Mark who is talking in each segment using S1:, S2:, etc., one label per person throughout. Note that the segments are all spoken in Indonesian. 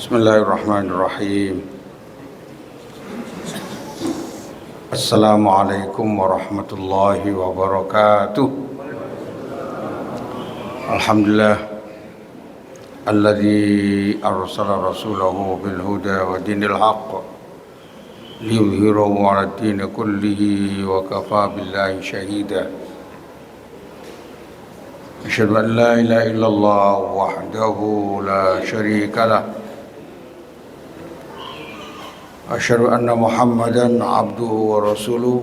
S1: Bismillahirrahmanirrahim. Assalamualaikum warahmatullahi wabarakatuh. Alhamdulillah alladzi arsala rasulahu bil huda wa dinil haqq liyudhhirahu 'ala ad-dini kullihi wa kafaa billahi shahida. Asyhadu an la ilaha illallah wahdahu la syarika lah. Asyhadu anna Muhammadan abduhu wa rasuluh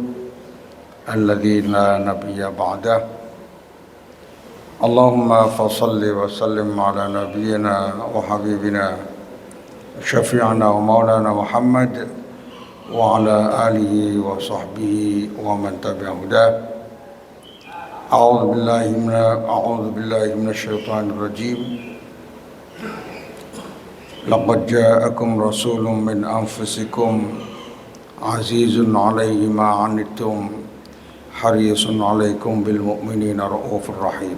S1: alladzi la nabiyya ba'dah. Allahumma fassalli wa sallim ala nabiyyina wa habibina syafi'ina wa maulana Muhammad wa ala alihi wa sahbihi wa man tabi'ahu hudah. A'udzu billahi minasy syaithanir rajim. Laqad ja'akum rasulun min anfusikum azizun 'alaihi ma 'anittum harisun 'alaikum bil mu'minina raufur rahim.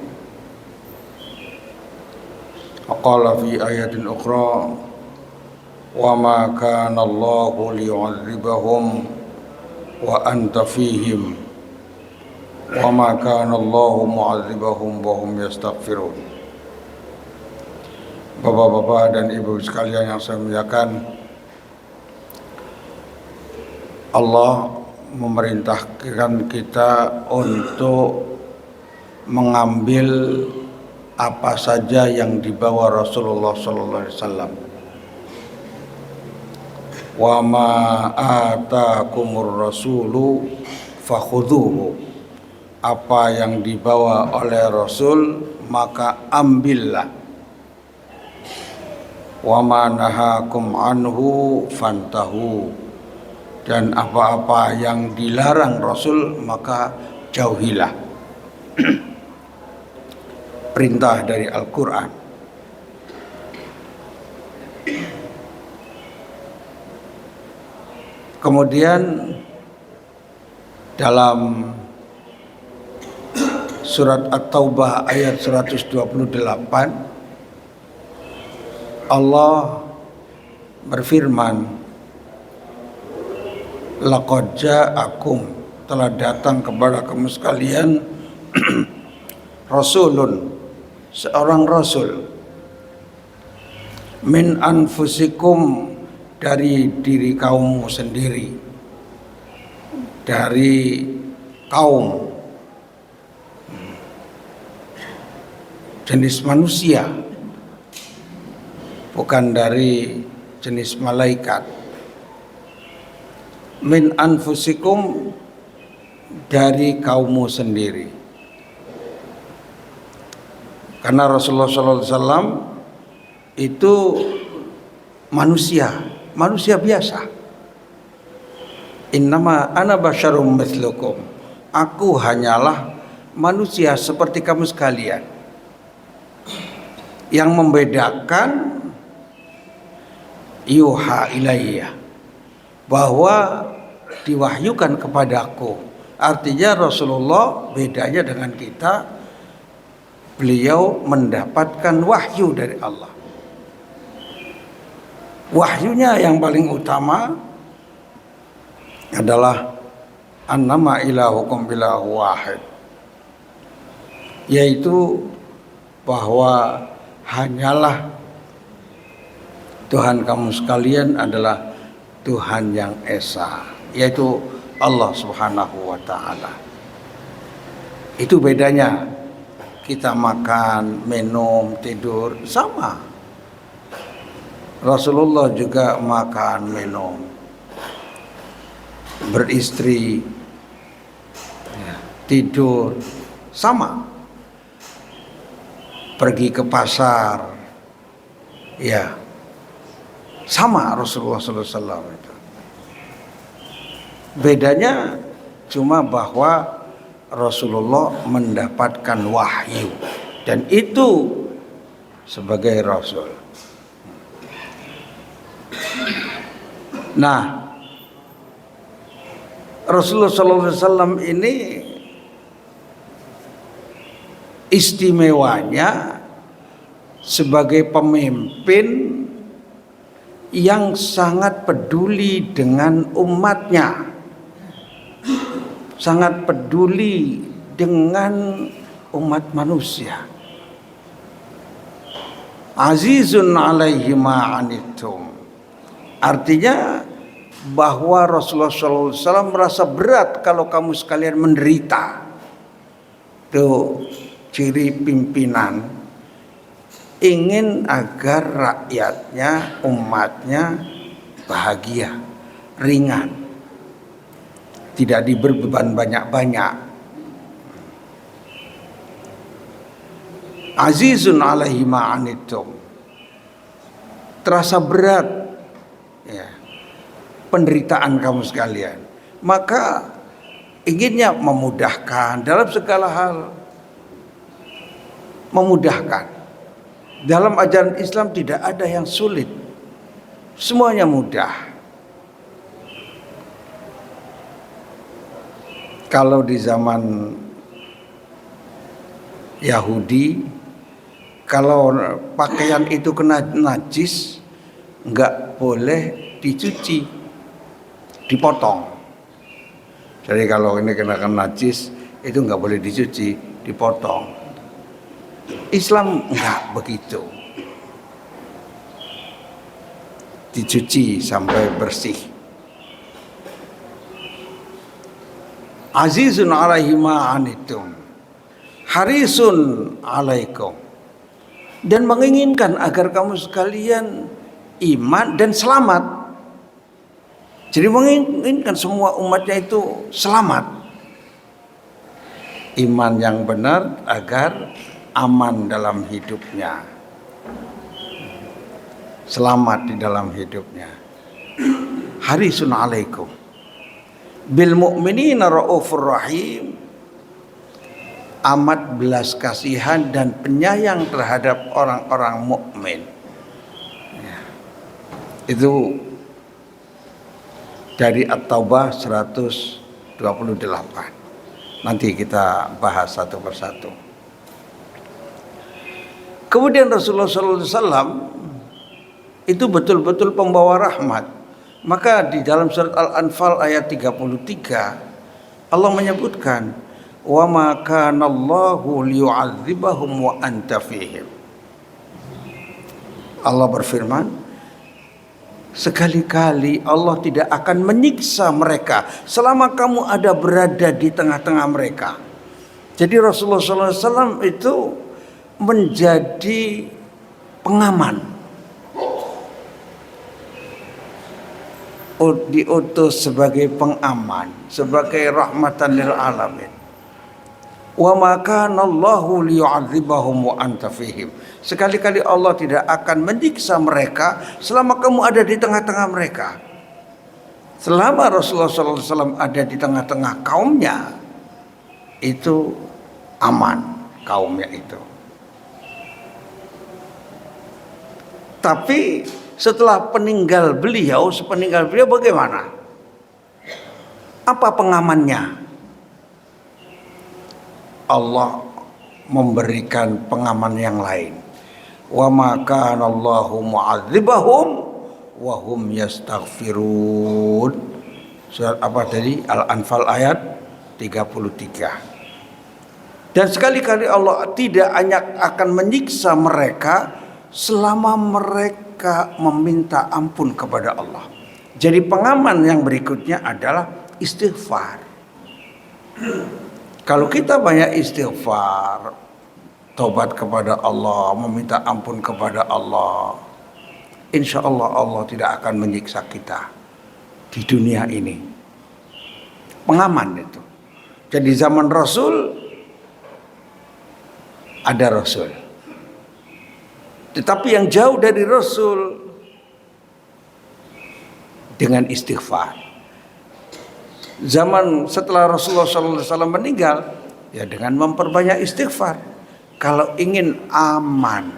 S1: Qala fi ayatin ukhra wa ma kana Allahu liyu'adzibahum wa anta fihim wa ma kana Allahu mu'adzibahum wa hum yastaghfirun. Bapak-bapak dan ibu sekalian yang saya muliakan, Allah memerintahkan kita untuk mengambil apa saja yang dibawa Rasulullah sallallahu alaihi wasallam. Wa ma atakumur rasulu fakhudhuhu. Apa yang dibawa oleh Rasul maka ambillah. Wa ma nahakum anhu fantahu. Dan apa-apa yang dilarang Rasul maka jauhilah. Perintah dari Al-Quran. Kemudian dalam surat At-Taubah ayat 128 Allah berfirman, laqad ja'akum, telah datang kepada kamu sekalian rasulun, seorang rasul, min anfusikum, dari diri kaummu sendiri, dari kaum jenis manusia, bukan dari jenis malaikat. Min anfusikum, dari kaummu sendiri. Karena Rasulullah SAW itu manusia biasa. Innama ana basyarum mithlukum, aku hanyalah manusia seperti kamu sekalian. Yang membedakan yuha ilayya, bahwa diwahyukan kepadaku. Artinya Rasulullah bedanya dengan kita, beliau mendapatkan wahyu dari Allah. Wahyunya yang paling utama adalah annama ilahukum ilahu wahid, yaitu bahwa hanyalah Tuhan kamu sekalian adalah Tuhan yang esa, yaitu Allah Subhanahu wa ta'ala. Itu bedanya. Kita makan, minum, tidur sama. Rasulullah juga makan, minum, beristri, tidur sama. Pergi ke pasar, ya sama Rasulullah SAW itu. Bedanya cuma bahwa Rasulullah mendapatkan wahyu, dan itu sebagai Rasul. Nah, Rasulullah SAW ini istimewanya sebagai pemimpin yang sangat peduli dengan umatnya, sangat peduli dengan umat manusia. Azizun alaihi ma anittum. Artinya bahwa Rasulullah SAW merasa berat kalau kamu sekalian menderita. Itu ciri pimpinan, ingin agar rakyatnya, umatnya bahagia, ringan, tidak diberi beban banyak-banyak. Azizun alaihi ma anittum. Terasa berat ya, penderitaan kamu sekalian, maka inginnya memudahkan dalam segala hal, memudahkan. Dalam ajaran Islam tidak ada yang sulit, semuanya mudah. Kalau di zaman Yahudi, kalau pakaian itu kena najis, nggak boleh dicuci, dipotong. Jadi kalau ini kena najis, itu nggak boleh dicuci, dipotong. Islam enggak begitu, dicuci sampai bersih. Azizun alaihi ma anittum, harisun alaikum. Dan menginginkan agar kamu sekalian iman dan selamat. Jadi menginginkan semua umatnya itu selamat, iman yang benar agar aman dalam hidupnya, selamat di dalam hidupnya. Harisun alaikum bil mu'minina raufur rahim, amat belas kasihan dan penyayang terhadap orang-orang mukmin. Ya. Itu dari At-Taubah 128. Nanti kita bahas satu persatu. Kemudian Rasulullah SAW itu betul-betul pembawa rahmat. Maka di dalam surat Al-Anfal ayat 33 Allah menyebutkan, wa ma kana Allahu liyu'adzibahum wa anta fihim. Allah berfirman, sekali-kali Allah tidak akan menyiksa mereka selama kamu ada berada di tengah-tengah mereka. Jadi Rasulullah SAW itu menjadi pengaman, diutus sebagai pengaman, sebagai rahmatan lil alamin. Wa ma kana Allahu liyu'adzibahum wa anta fihim. Sekali-kali Allah tidak akan menyiksa mereka selama kamu ada di tengah-tengah mereka. Selama Rasulullah SAW ada di tengah-tengah kaumnya, itu aman kaumnya itu. Tapi setelah sepeninggal beliau bagaimana? Apa pengamannya? Allah memberikan pengaman yang lain. Wa ma kana Allahu mu'adzibahum wa hum yastaghfirun. Surat apa tadi? Al-Anfal ayat 33. Dan sekali-kali Allah tidak hanya akan menyiksa mereka selama mereka meminta ampun kepada Allah. Jadi pengaman yang berikutnya adalah istighfar. Kalau kita banyak istighfar, taubat kepada Allah, meminta ampun kepada Allah, insya Allah Allah tidak akan menyiksa kita di dunia ini. Pengaman itu. Jadi zaman Rasul ada Rasul. Tetapi yang jauh dari Rasul dengan istighfar. Zaman setelah Rasulullah SAW meninggal, ya dengan memperbanyak istighfar. Kalau ingin aman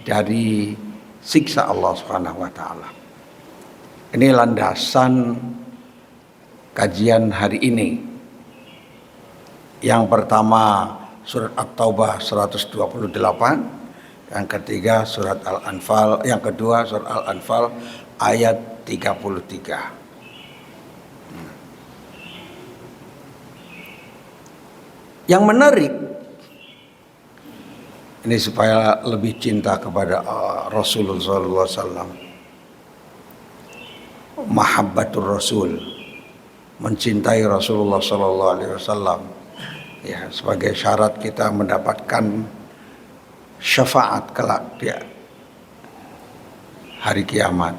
S1: dari siksa Allah Subhanahu wa taala. Ini landasan kajian hari ini. Yang pertama surat At-Taubah 128, Yang ketiga surat Al-Anfal, yang kedua surat Al-Anfal ayat 33. Yang menarik ini supaya lebih cinta kepada Rasulullah SAW. Mahabbatur Rasul, mencintai Rasulullah SAW, ya, sebagai syarat kita mendapatkan syafaat kelak di hari kiamat,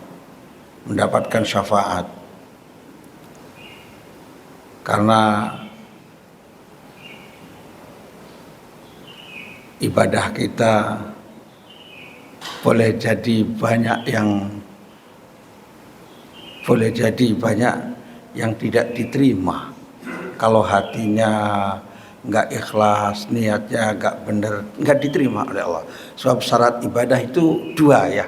S1: mendapatkan syafaat. Karena ibadah kita boleh jadi banyak yang tidak diterima kalau hatinya nggak ikhlas, niatnya nggak benar, nggak diterima oleh Allah. Sebab syarat ibadah itu dua, ya,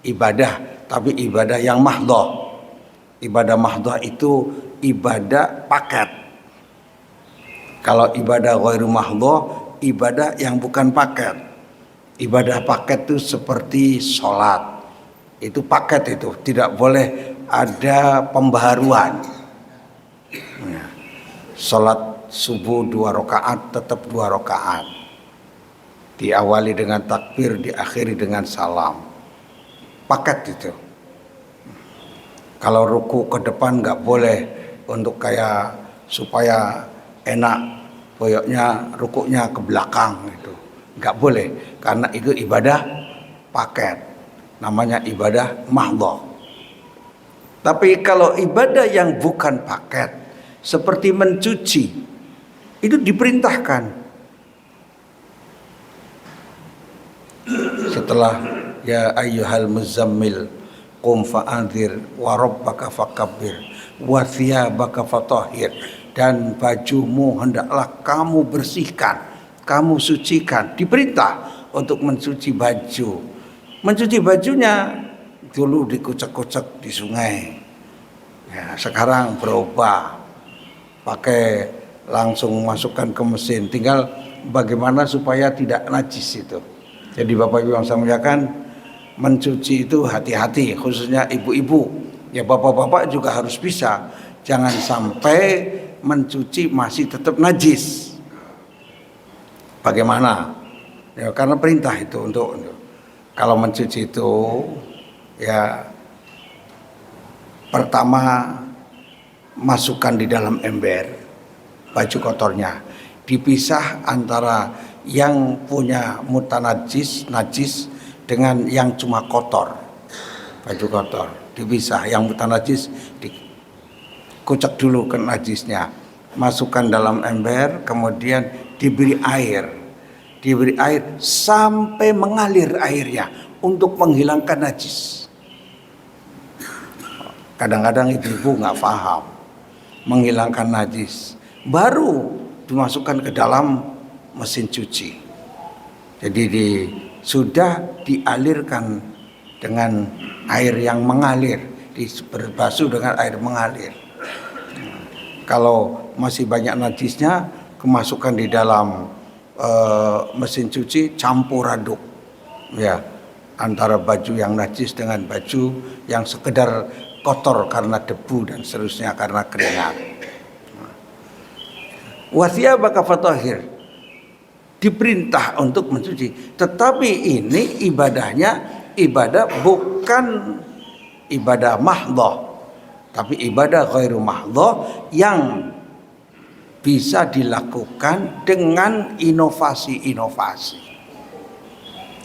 S1: ibadah, tapi ibadah yang mahdhah. Ibadah mahdhah itu ibadah paket. Kalau ibadah ghairu mahdhah, ibadah yang bukan paket. Ibadah paket itu seperti sholat, itu paket, itu tidak boleh ada pembaharuan. Sholat subuh 2 rakaat tetap 2 rakaat, diawali dengan takbir, diakhiri dengan salam, paket itu. Kalau ruku ke depan nggak boleh untuk kayak supaya enak, pokoknya rukuknya ke belakang, itu nggak boleh, karena itu ibadah paket, namanya ibadah mahdhah. Tapi kalau ibadah yang bukan paket seperti mencuci, itu diperintahkan. Setelah ya ayyuhal muzammil qum fa'anzir wa rabbaka fakabbir wa thiyabaka fatahhir, dan bajumu hendaklah kamu bersihkan, kamu sucikan. Diperintah untuk mencuci baju. Mencuci bajunya dulu dikucek-kucek di sungai, ya, sekarang berubah pakai langsung masukkan ke mesin. Tinggal bagaimana supaya tidak najis itu. Jadi Bapak Ibu yang saya muliakan, mencuci itu hati-hati, khususnya ibu-ibu. Ya, bapak-bapak juga harus bisa. Jangan sampai mencuci masih tetap najis. Bagaimana? Ya, karena perintah itu untuk kalau mencuci itu, ya, pertama masukkan di dalam ember baju kotornya, dipisah antara yang punya mutanajis, najis, dengan yang cuma kotor, baju kotor dipisah. Yang mutanajis dikucek dulu ke najisnya, masukkan dalam ember, kemudian diberi air sampai mengalir airnya untuk menghilangkan najis. Kadang-kadang ibu nggak paham menghilangkan najis, baru dimasukkan ke dalam mesin cuci. Jadi sudah dialirkan dengan air yang mengalir, berbasuh dengan air mengalir. Kalau masih banyak najisnya, kemasukkan di dalam mesin cuci, campur aduk, ya, antara baju yang najis dengan baju yang sekedar kotor karena debu dan seterusnya, karena keringat. Wathiyabaka fatahhir, diperintah untuk mencuci. Tetapi ini ibadahnya ibadah bukan ibadah mahdhah, tapi ibadah ghairu mahdhah yang bisa dilakukan dengan inovasi-inovasi.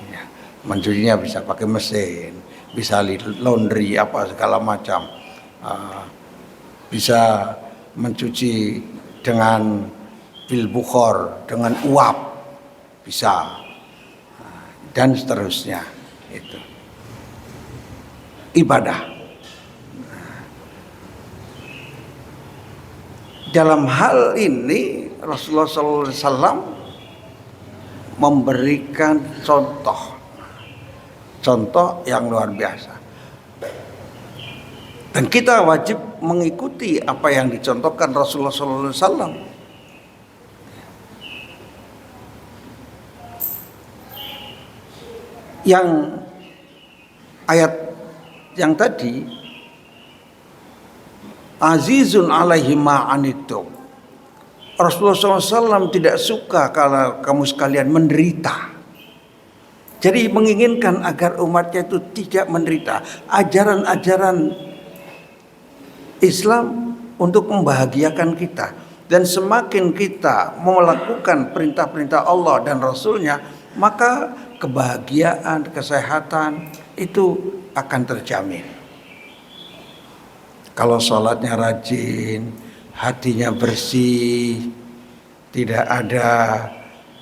S1: Ya, mencucinya bisa pakai mesin, bisa laundry apa segala macam, bisa mencuci dengan bil bukhor, dengan uap, bisa, dan seterusnya. Itu ibadah. Dalam hal ini Rasulullah SAW memberikan contoh yang luar biasa, dan kita wajib mengikuti apa yang dicontohkan Rasulullah SAW. Yang ayat yang tadi, azizun alaihi ma'anittum, Rasulullah SAW tidak suka kalau kamu sekalian menderita. Jadi menginginkan agar umatnya itu tidak menderita. Ajaran-ajaran Islam untuk membahagiakan kita. Dan semakin kita melakukan perintah-perintah Allah dan Rasulnya, maka kebahagiaan, kesehatan itu akan terjamin. Kalau sholatnya rajin, hatinya bersih, tidak ada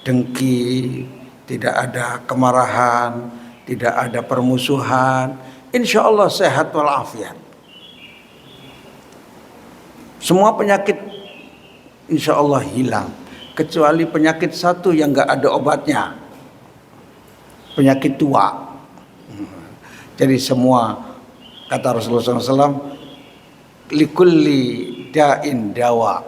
S1: dengki, tidak ada kemarahan, tidak ada permusuhan, insya Allah sehat walafiat. Semua penyakit insya Allah hilang, kecuali penyakit satu yang gak ada obatnya, penyakit tua. Jadi semua, kata Rasulullah SAW, likulli da'in dawa,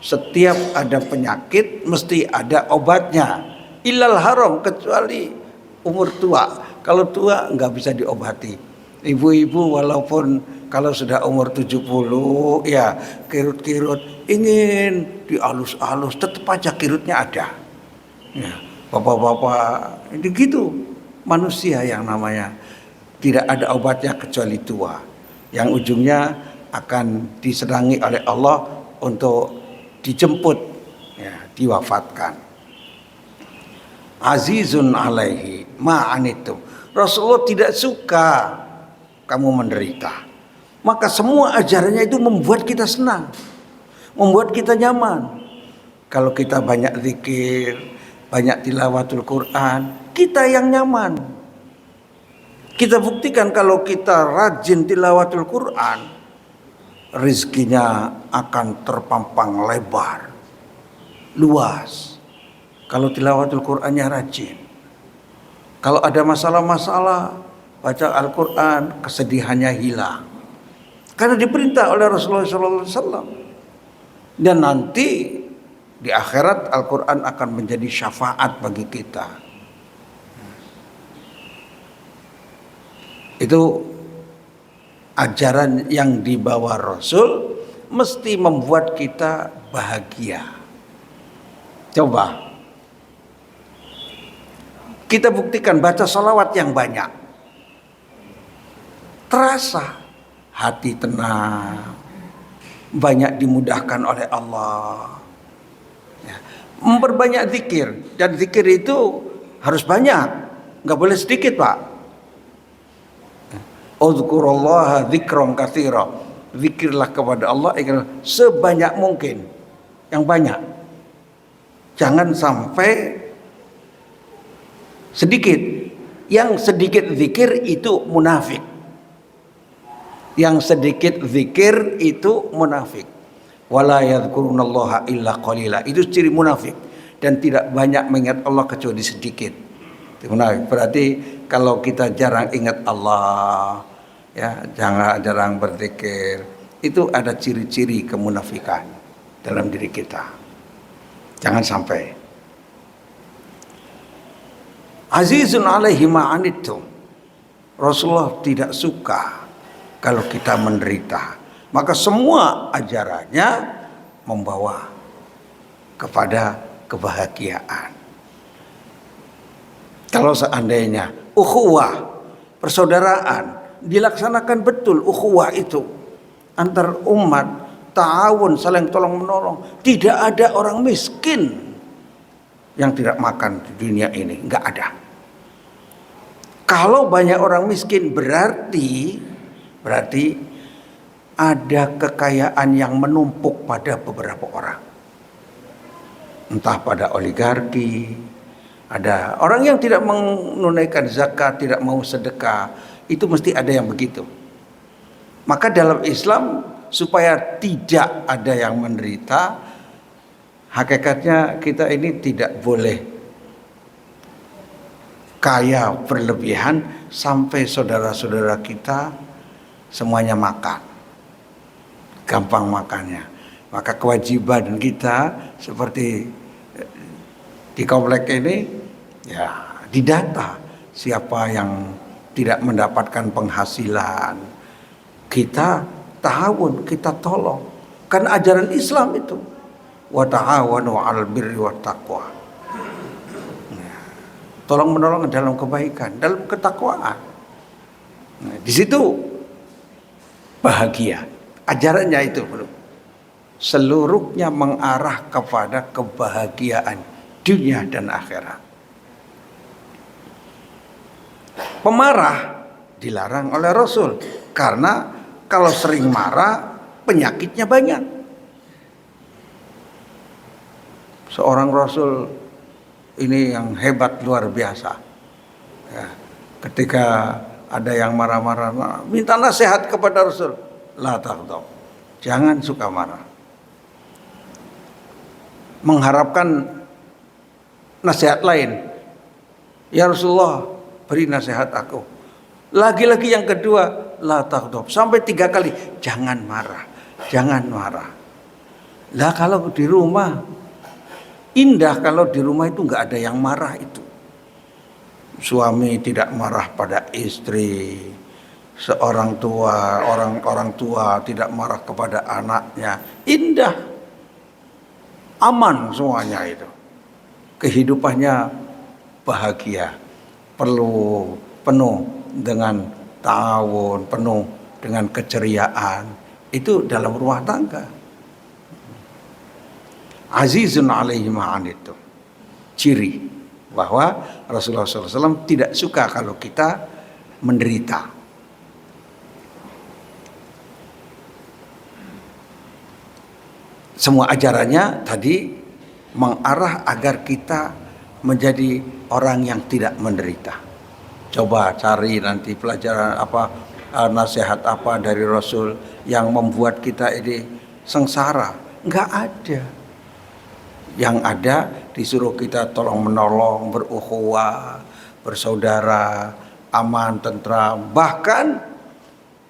S1: setiap ada penyakit mesti ada obatnya. Illal haram, kecuali umur tua. Kalau tua nggak bisa diobati. Ibu-ibu walaupun kalau sudah umur 70 ya kirut-kirut ingin dialus-alus, tetap aja kirutnya ada. Ya, bapak-bapak ini gitu, manusia yang namanya tidak ada obatnya kecuali tua, yang ujungnya akan disenangi oleh Allah untuk dijemput, ya, diwafatkan. Azizun alaihi ma'anittum, Rasulullah tidak suka kamu menderita. Maka semua ajarannya itu membuat kita senang, membuat kita nyaman. Kalau kita banyak zikir, banyak tilawatul Quran, kita yang nyaman. Kita buktikan kalau kita rajin tilawatul Quran, rizkinya akan terpampang lebar, luas. Kalau tilawatul Qurannya rajin. Kalau ada masalah-masalah, baca Al-Quran, kesedihannya hilang. Karena diperintah oleh Rasulullah SAW. Dan nanti di akhirat Al-Quran akan menjadi syafaat bagi kita. Itu ajaran yang dibawa Rasul mesti membuat kita bahagia. Coba kita buktikan baca salawat yang banyak, terasa hati tenang, banyak dimudahkan oleh Allah. Ya. Memperbanyak zikir, dan zikir itu harus banyak, nggak boleh sedikit, Pak. Uzkurullaha dzikran katsira, zikirlah kepada Allah sebanyak mungkin, yang banyak. Jangan sampai sedikit. Yang sedikit zikir itu munafik. Yang sedikit zikir itu munafik. Wala yadhkurunallaha illa qalila. Itu ciri munafik. Dan tidak banyak mengingat Allah kecuali sedikit. Itu munafik. Berarti kalau kita jarang ingat Allah, ya, jarang berzikir, itu ada ciri-ciri kemunafikan dalam diri kita. Jangan sampai. Azizun alaihi ma'anittum, Rasulullah tidak suka kalau kita menderita. Maka semua ajarannya membawa kepada kebahagiaan. Kalau seandainya ukhuwah, persaudaraan, dilaksanakan betul ukhuwah itu antar umat, ta'awun, saling tolong menolong, tidak ada orang miskin yang tidak makan di dunia ini, enggak ada. Kalau banyak orang miskin berarti ada kekayaan yang menumpuk pada beberapa orang. Entah pada oligarki, ada orang yang tidak menunaikan zakat, tidak mau sedekah, itu mesti ada yang begitu. Maka dalam Islam supaya tidak ada yang menderita, hakikatnya kita ini tidak boleh kaya berlebihan sampai saudara-saudara kita semuanya makan, gampang makannya. Maka kewajiban kita seperti di komplek ini, ya, didata siapa yang tidak mendapatkan penghasilan, kita ta'awun, kita tolong. Kan ajaran Islam itu. Wa ta'awanu 'alal birri wat taqwa. Tolong menolong dalam kebaikan, dalam ketakwaan. Nah, di situ bahagia. Ajarannya itu seluruhnya mengarah kepada kebahagiaan dunia dan akhirat. Pemarah dilarang oleh Rasul karena kalau sering marah penyakitnya banyak. Seorang Rasul ini yang hebat luar biasa. Ya, ketika ada yang marah-marah, minta nasihat kepada Rasul. La taghdab. Jangan suka marah. Mengharapkan nasihat lain. Ya Rasulullah, beri nasihat aku. Lagi-lagi yang kedua, la taghdab. Sampai 3 kali, jangan marah. Jangan marah. Lah kalau di rumah, indah kalau di rumah itu nggak ada yang marah itu. Suami tidak marah pada istri, seorang tua, orang tua tidak marah kepada anaknya. Indah, aman semuanya itu. Kehidupannya bahagia, penuh dengan ta'awun, penuh dengan keceriaan. Itu dalam rumah tangga. Azizun alaihi ma'anittum. Ciri bahwa Rasulullah SAW tidak suka kalau kita menderita. Semua ajarannya tadi mengarah agar kita menjadi orang yang tidak menderita. Coba cari nanti pelajaran apa, nasihat apa dari Rasul yang membuat kita ini sengsara. Enggak ada. Yang ada disuruh kita tolong menolong, berukhuwah, bersaudara, aman, tentram. Bahkan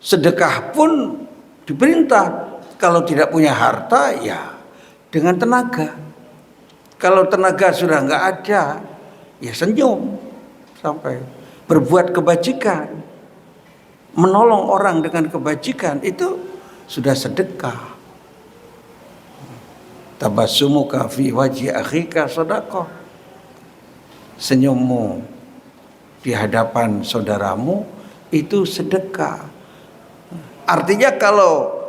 S1: sedekah pun diperintah. Kalau tidak punya harta ya dengan tenaga. Kalau tenaga sudah enggak ada, ya senyum sampai berbuat kebajikan. Menolong orang dengan kebajikan itu sudah sedekah. Tabassumuka fi wajhi akhika shadaqah. Senyummu di hadapan saudaramu itu sedekah. Artinya kalau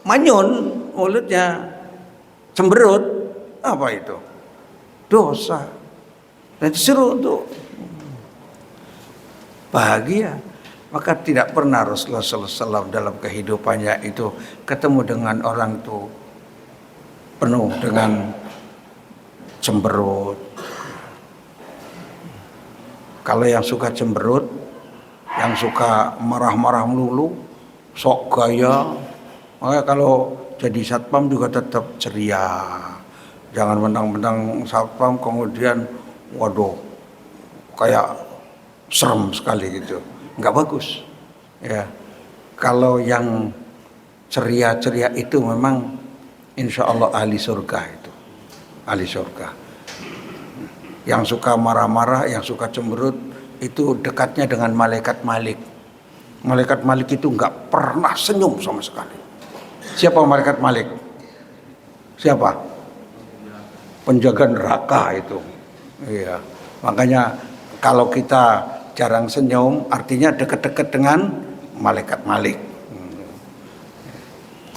S1: manyun mulutnya, cemberut, apa itu? Dosa. Dan disuruh untuk bahagia. Maka tidak pernah Rasulullah SAW dalam kehidupannya itu ketemu dengan orang itu penuh dengan cemberut. Kalau yang suka cemberut, yang suka marah-marah melulu, sok gaya, maka kalau jadi satpam juga tetap ceria. Jangan mentang-mentang satpam kemudian waduh kayak serem sekali gitu. Enggak bagus. Ya. Kalau yang ceria-ceria itu memang insya Allah ahli surga itu. Ahli surga. Yang suka marah-marah, yang suka cemberut itu dekatnya dengan malaikat Malik. Malaikat Malik itu enggak pernah senyum sama sekali. Siapa malaikat Malik? Siapa? Penjaga neraka itu. Iya. Makanya kalau kita jarang senyum, artinya dekat-dekat dengan malaikat Malik.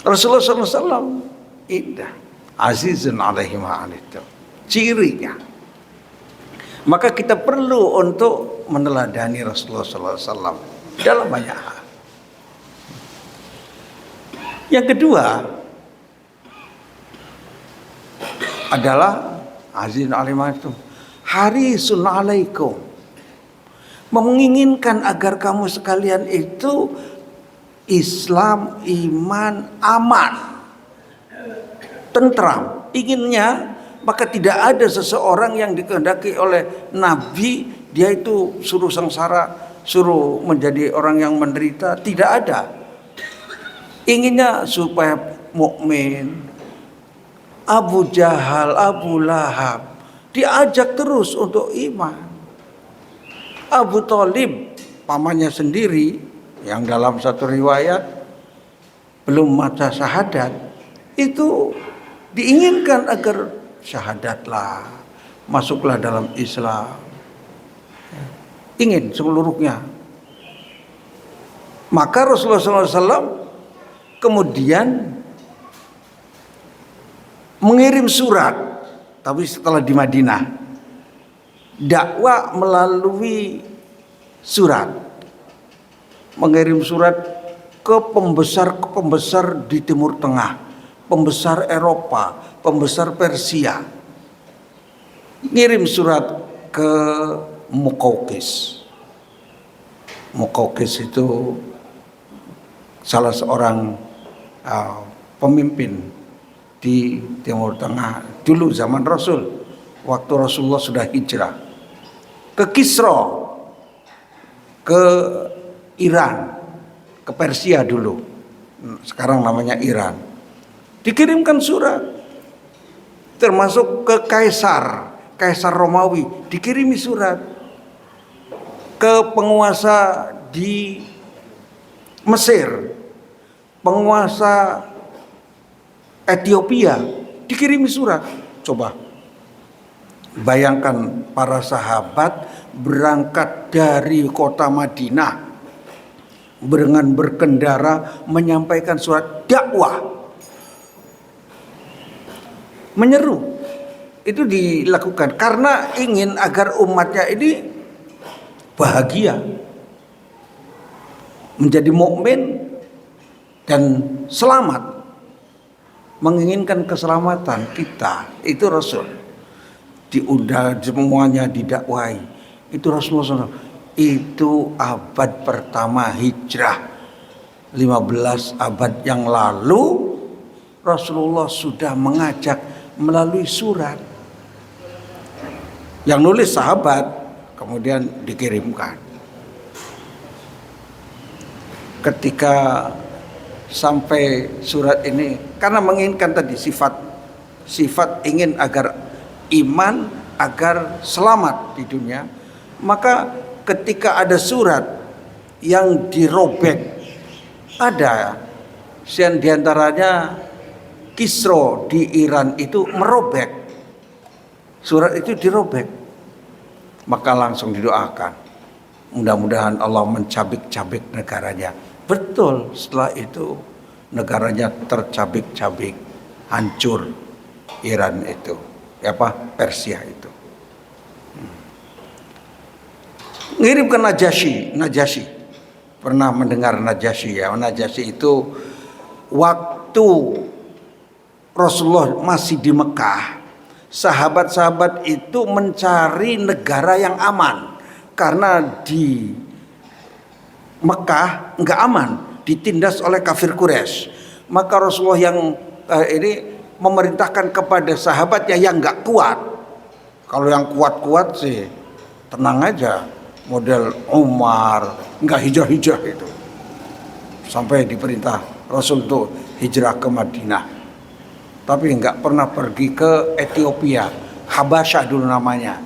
S1: Rasulullah SAW indah, azizun alaihi ma'anittum. Cirinya. Maka kita perlu untuk meneladani Rasulullah SAW dalam banyak hal. Yang kedua adalah azizun alaihi ma'anittum, harisun alaikum, menginginkan agar kamu sekalian itu Islam, iman, aman, tentram. Inginnya, maka tidak ada seseorang yang dikehendaki oleh Nabi dia itu suruh sengsara, suruh menjadi orang yang menderita. Tidak ada. Inginnya supaya mukmin. Abu Jahal, Abu Lahab diajak terus untuk iman. Abu Thalib, pamannya sendiri, yang dalam satu riwayat belum masa syahadat, itu diinginkan agar syahadatlah, masuklah dalam Islam. Ingin seluruhnya. Maka Rasulullah SAW kemudian mengirim surat, tapi setelah di Madinah, dakwah melalui surat, mengirim surat ke pembesar di Timur Tengah, pembesar Eropa, pembesar Persia, ngirim surat ke Muqawqis. Muqawqis itu salah seorang pemimpin di Timur Tengah dulu zaman Rasul, waktu Rasulullah sudah hijrah ke Kisra, ke Iran, ke Persia dulu, sekarang namanya Iran. Dikirimkan surat, termasuk ke Kaisar Romawi, dikirimi surat, ke penguasa di Mesir, penguasa Ethiopia, dikirimi surat. Coba bayangkan, para sahabat berangkat dari kota Madinah dengan berkendara menyampaikan surat dakwah, menyeru. Itu dilakukan karena ingin agar umatnya ini bahagia, menjadi mukmin dan selamat, menginginkan keselamatan kita. Itu Rasul diundang, semuanya didakwai. Itu Rasulullah SAW. Itu abad pertama hijrah, 15 abad yang lalu Rasulullah sudah mengajak melalui surat. Yang nulis sahabat, kemudian dikirimkan. Ketika sampai surat ini, karena menginginkan tadi sifat ingin agar iman, agar selamat di dunia, maka ketika ada surat yang dirobek, ada diantaranya Kisra di Iran itu merobek surat itu, dirobek, maka langsung didoakan, mudah-mudahan Allah mencabik-cabik negaranya. Betul, setelah itu negaranya tercabik-cabik, hancur Iran itu, Persia itu. Ngirim ke Najasyi. Pernah mendengar Najasyi ya? Najasyi itu waktu Rasulullah masih di Mekah, sahabat-sahabat itu mencari negara yang aman, karena di Mekah nggak aman, ditindas oleh kafir Quraisy. Maka Rasulullah yang ini memerintahkan kepada sahabatnya yang nggak kuat. Kalau yang kuat-kuat sih tenang aja, model Umar, nggak hijrah-hijrah itu. Sampai diperintah Rasul tuh hijrah ke Madinah. Tapi nggak pernah pergi ke Ethiopia, Habasyah dulu namanya.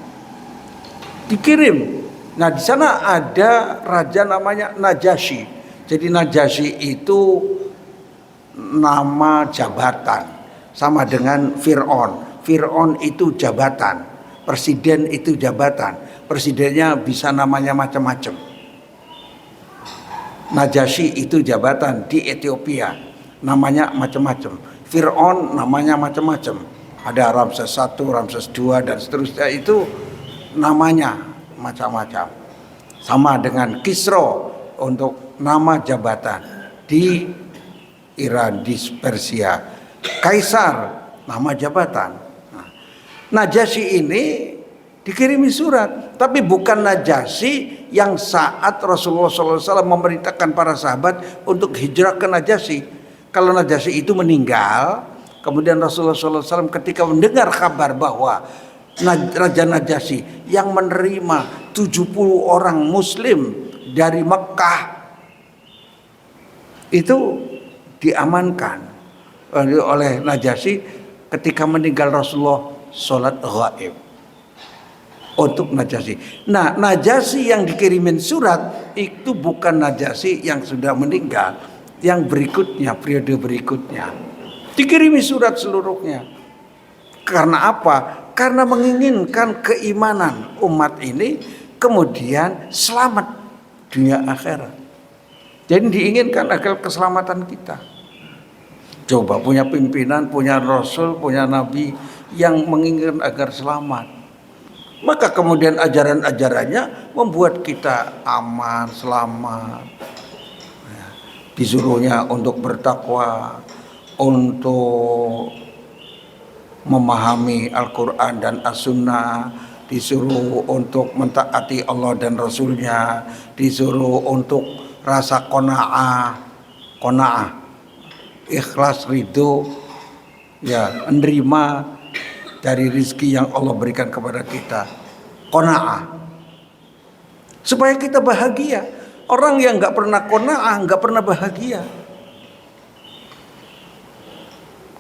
S1: Dikirim. Nah, di sana ada raja namanya Najasyi. Jadi Najasyi itu nama jabatan, sama dengan Fir'aun. Fir'aun itu jabatan, presiden itu jabatan. Presidennya bisa namanya macam-macam. Najasyi itu jabatan di Ethiopia, namanya macam-macam. Fir'aun namanya macam-macam. Ada Ramses I, Ramses II dan seterusnya, itu namanya macam-macam. Sama dengan Kisra untuk nama jabatan di Iran, di Persia. Kaisar nama jabatan. Najasyi ini dikirimi surat, tapi bukan Najasyi yang saat Rasulullah SAW memerintahkan para sahabat untuk hijrah ke Najasyi. Kalau Najasyi itu meninggal, kemudian Rasulullah SAW ketika mendengar kabar bahwa Raja Najasyi yang menerima 70 orang Muslim dari Mekah itu diamankan oleh Najasyi. Ketika meninggal Rasulullah sholat ghaib untuk Najasyi. Nah, Najasyi yang dikirimin surat itu bukan Najasyi yang sudah meninggal, yang berikutnya, periode berikutnya. Dikirimi surat seluruhnya. Karena apa? Karena menginginkan keimanan umat ini kemudian selamat dunia akhirat. Jadi diinginkan agar keselamatan kita. Coba punya pimpinan, punya rasul, punya nabi yang menginginkan agar selamat. Maka kemudian ajaran-ajarannya membuat kita aman, selamat. Disuruhnya untuk bertakwa, untuk memahami Al-Quran dan As-Sunnah, disuruh untuk mentaati Allah dan Rasulnya, disuruh untuk rasa qanaah, ikhlas, ridho, ya, menerima dari rizki yang Allah berikan kepada kita, qanaah, supaya kita bahagia. Orang yang nggak pernah qanaah, nggak pernah bahagia.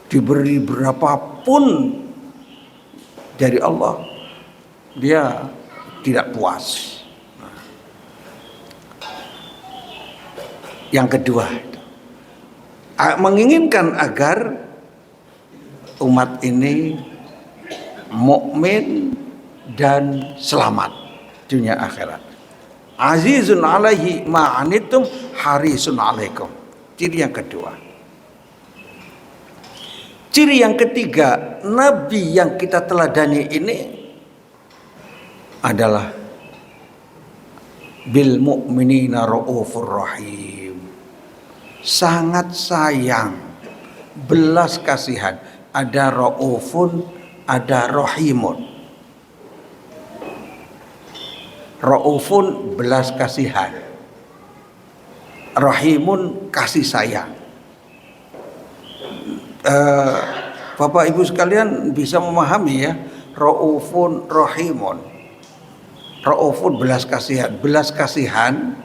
S1: Diberi berapapun dari Allah, dia tidak puas. Yang kedua, menginginkan agar umat ini mukmin dan selamat dunia akhirat. Azizun alaihi ma'anitum harisun alaikum. Ciri yang kedua. Ciri yang ketiga, Nabi yang kita teladani ini adalah bil mu'minina ra'ufur rahim. Sangat sayang, belas kasihan. Ada ra'ufun, ada rahimun. Ra'ufun belas kasihan, rahimun kasih sayang. Bapak Ibu sekalian bisa memahami ya, ra'ufun rahimun. Ra'ufun belas kasihan. Belas kasihan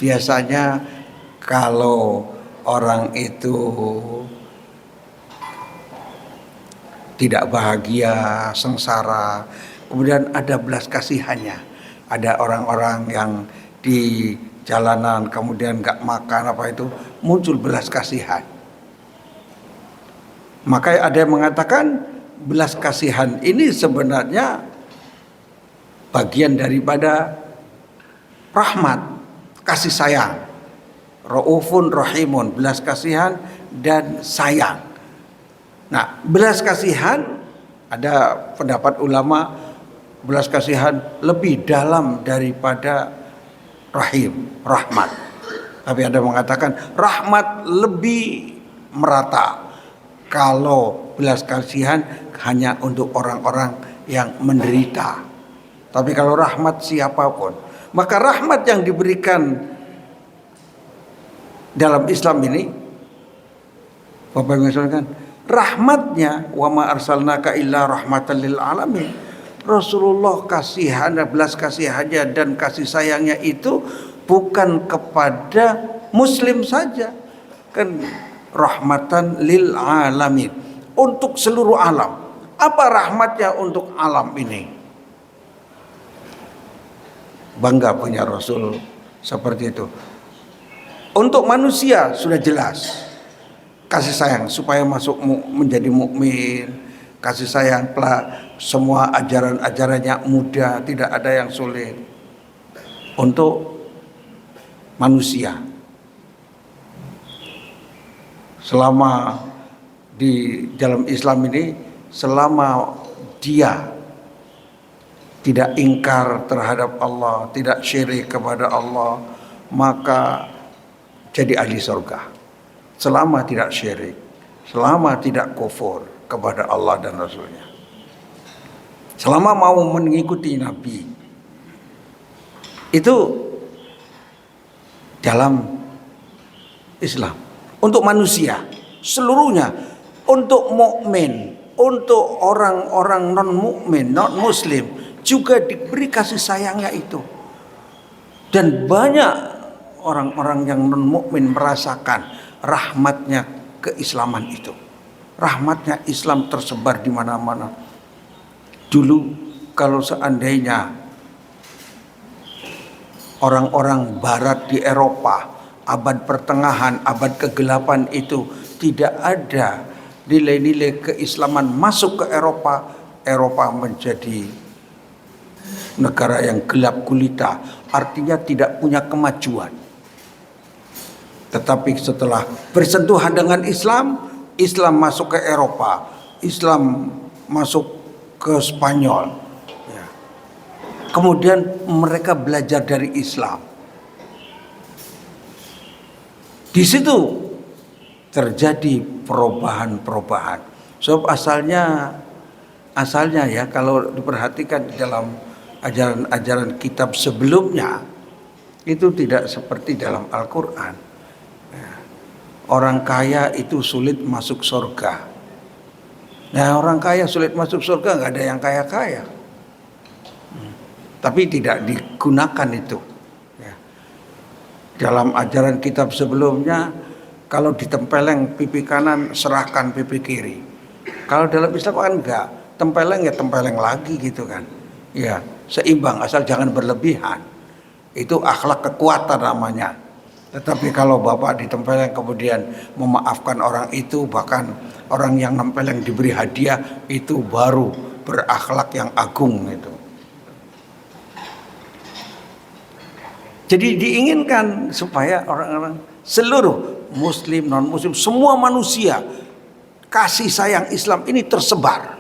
S1: biasanya kalau orang itu tidak bahagia, sengsara, kemudian ada belas kasihannya. Ada orang-orang yang di jalanan kemudian gak makan apa itu, muncul belas kasihan. Maka ada yang mengatakan belas kasihan ini sebenarnya bagian daripada rahmat, kasih sayang. Ra'ufun rahimun, belas kasihan dan sayang. Nah, belas kasihan, ada pendapat ulama, belas kasihan lebih dalam daripada rahim, rahmat. Tapi ada mengatakan rahmat lebih merata. Kalau belas kasihan hanya untuk orang-orang yang menderita. Tapi kalau rahmat siapapun. Maka rahmat yang diberikan dalam Islam ini, Bapak Ibu sekalian, rahmatnya wa ma arsalnaka illa rahmatan lil alamin. Rasulullah kasihan, belas kasihannya dan kasih sayangnya itu bukan kepada muslim saja, kan rahmatan lil alamin, untuk seluruh alam. Apa rahmatnya untuk alam ini? Bangga punya Rasul seperti itu. Untuk manusia sudah jelas kasih sayang supaya masuk menjadi mukmin, kasih sayang semua ajaran-ajarannya mudah, tidak ada yang sulit. Untuk manusia, selama di dalam Islam ini, selama dia tidak ingkar terhadap Allah, tidak syirik kepada Allah, maka jadi ahli surga. Selama tidak syirik, selama tidak kufur kepada Allah dan Rasulnya, selama mau mengikuti Nabi, itu dalam Islam. Untuk manusia seluruhnya, untuk mukmin, untuk orang-orang non mukmin, non muslim juga diberi kasih sayangnya itu. Dan banyak orang-orang yang non mukmin merasakan rahmatnya keislaman itu. Rahmatnya Islam tersebar di mana-mana. Dulu kalau seandainya orang-orang barat di Eropa, abad pertengahan, abad kegelapan itu tidak ada nilai-nilai keislaman masuk ke Eropa, Eropa menjadi negara yang gelap gulita, artinya tidak punya kemajuan. Tetapi setelah bersentuhan dengan Islam, Islam masuk ke Eropa, Islam masuk ke Spanyol. Ya. Kemudian mereka belajar dari Islam. Di situ terjadi perubahan-perubahan. Sebab asalnya ya, kalau diperhatikan di dalam ajaran-ajaran kitab sebelumnya itu tidak seperti dalam Al-Quran. Orang kaya itu sulit masuk surga. Nah, orang kaya sulit masuk surga, nggak ada yang kaya-kaya. Tapi tidak digunakan itu. Ya. Dalam ajaran kitab sebelumnya, kalau ditempeleng pipi kanan, serahkan pipi kiri. Kalau dalam Islam kan enggak, tempeleng ya tempeleng lagi gitu kan. Ya, seimbang asal jangan berlebihan. Itu akhlak kekuatan namanya. Tetapi kalau bapak ditempeleng kemudian memaafkan orang itu, bahkan orang yang nempeleng diberi hadiah, itu baru berakhlak yang agung itu. Jadi diinginkan supaya orang-orang seluruh muslim, non muslim, semua manusia kasih sayang Islam ini tersebar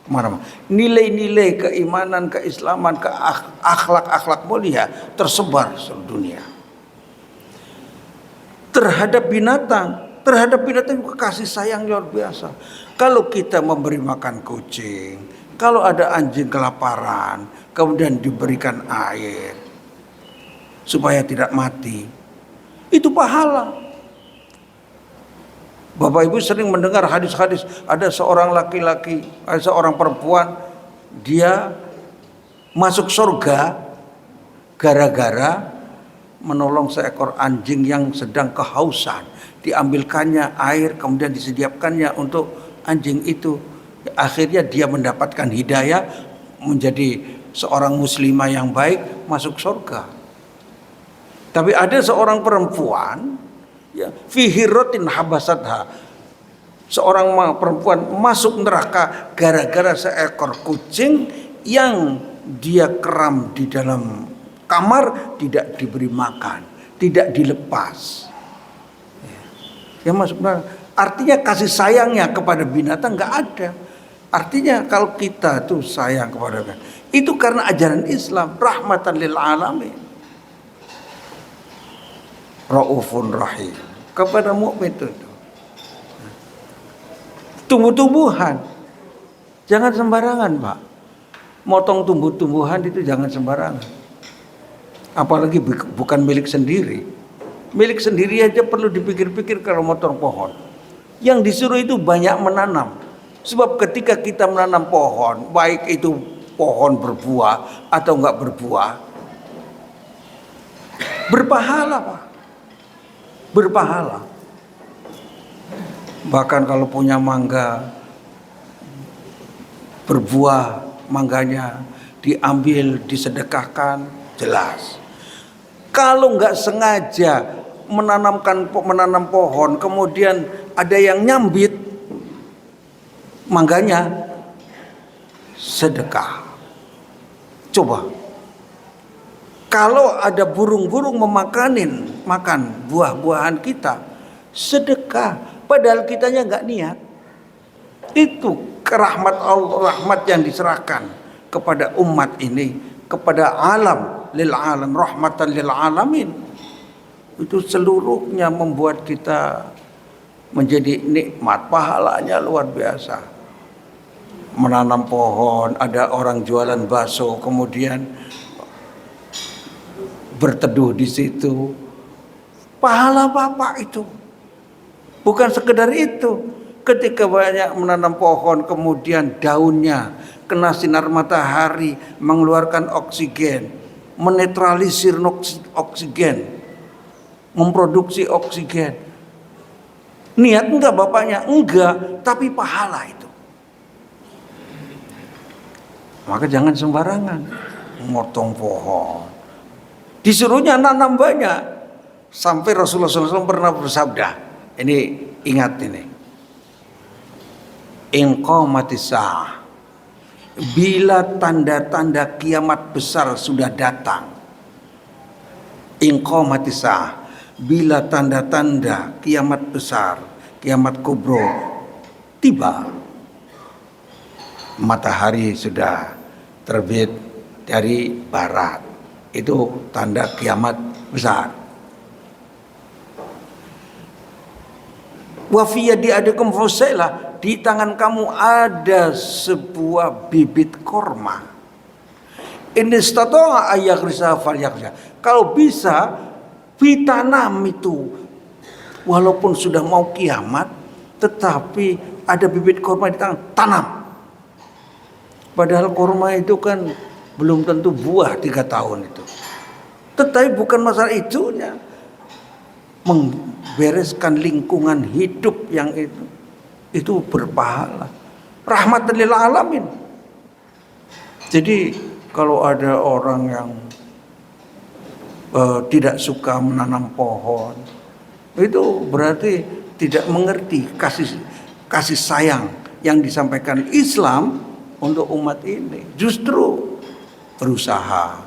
S1: kemana-mana. Nilai-nilai keimanan, keislaman, akhlak-akhlak mulia tersebar seluruh dunia. Terhadap binatang juga kasih sayang luar biasa. Kalau kita memberi makan kucing, kalau ada anjing kelaparan, kemudian diberikan air supaya tidak mati, itu pahala. Bapak Ibu sering mendengar hadis-hadis, ada seorang laki-laki, ada seorang perempuan, dia masuk surga gara-gara menolong seekor anjing yang sedang kehausan. Diambilkannya air, kemudian disediakannya untuk anjing itu. Akhirnya dia mendapatkan hidayah, menjadi seorang muslimah yang baik, masuk surga. Tapi ada seorang perempuan, ya, fihi rotin habasatha, seorang perempuan masuk neraka gara-gara seekor kucing yang dia keram di dalam kamar, tidak diberi makan, tidak dilepas. Ya masuk neraka. Artinya kasih sayangnya kepada binatang nggak ada. Artinya kalau kita tuh sayang kepada binatang, itu karena ajaran Islam, rahmatan lil alamin, raufun rahim kepada mukmin itu. Tumbuh-tumbuhan jangan sembarangan, Pak. Motong tumbuh-tumbuhan itu jangan sembarangan. Apalagi bukan milik sendiri. Milik sendiri aja perlu dipikir-pikir kalau motong pohon. Yang disuruh itu banyak menanam. Sebab ketika kita menanam pohon, baik itu pohon berbuah atau enggak berbuah, berpahala, Pak. Berpahala. Bahkan kalau punya mangga berbuah, mangganya diambil, disedekahkan, jelas. Kalau nggak sengaja menanam pohon, kemudian ada yang nyambit mangganya, sedekah. Coba, kalau ada burung-burung makan buah-buahan kita, sedekah. Padahal kitanya nggak niat. Itu rahmat Allah, rahmat yang diserahkan kepada umat ini, kepada alam. Lil alam, rahmatan lil alamin. Itu seluruhnya membuat kita menjadi nikmat, pahalanya luar biasa. Menanam pohon, ada orang jualan bakso, kemudian berteduh di situ. Pahala Bapak itu. Bukan sekedar itu. Ketika banyak menanam pohon, kemudian daunnya kena sinar matahari, mengeluarkan oksigen, menetralisir oksigen, memproduksi oksigen. Niat enggak bapaknya? Enggak, tapi pahala itu. Maka jangan sembarangan motong pohon.
S2: Disuruhnya nanam banyak. Sampai Rasulullah SAW pernah bersabda, ini ingat ini. In qamatis saah, bila tanda-tanda kiamat besar sudah datang. In qamatis saah, bila tanda-tanda kiamat besar, kiamat kubro tiba, matahari sudah terbit dari barat, itu tanda kiamat besar. Wa fi yadi adikum fusailah, di tangan kamu ada sebuah bibit korma. In istata'a ayaghrisaha falyaghrisha. Kalau bisa ditanam itu, walaupun sudah mau kiamat, tetapi ada bibit korma di tangan, tanam. Padahal korma itu kan belum tentu buah 3 tahun itu. Tetapi bukan masalah itunya, membereskan lingkungan hidup yang itu berpahala, rahmatan lil alamin. Jadi kalau ada orang yang tidak suka menanam pohon, itu berarti tidak mengerti kasih sayang yang disampaikan Islam untuk umat ini. Justru berusaha,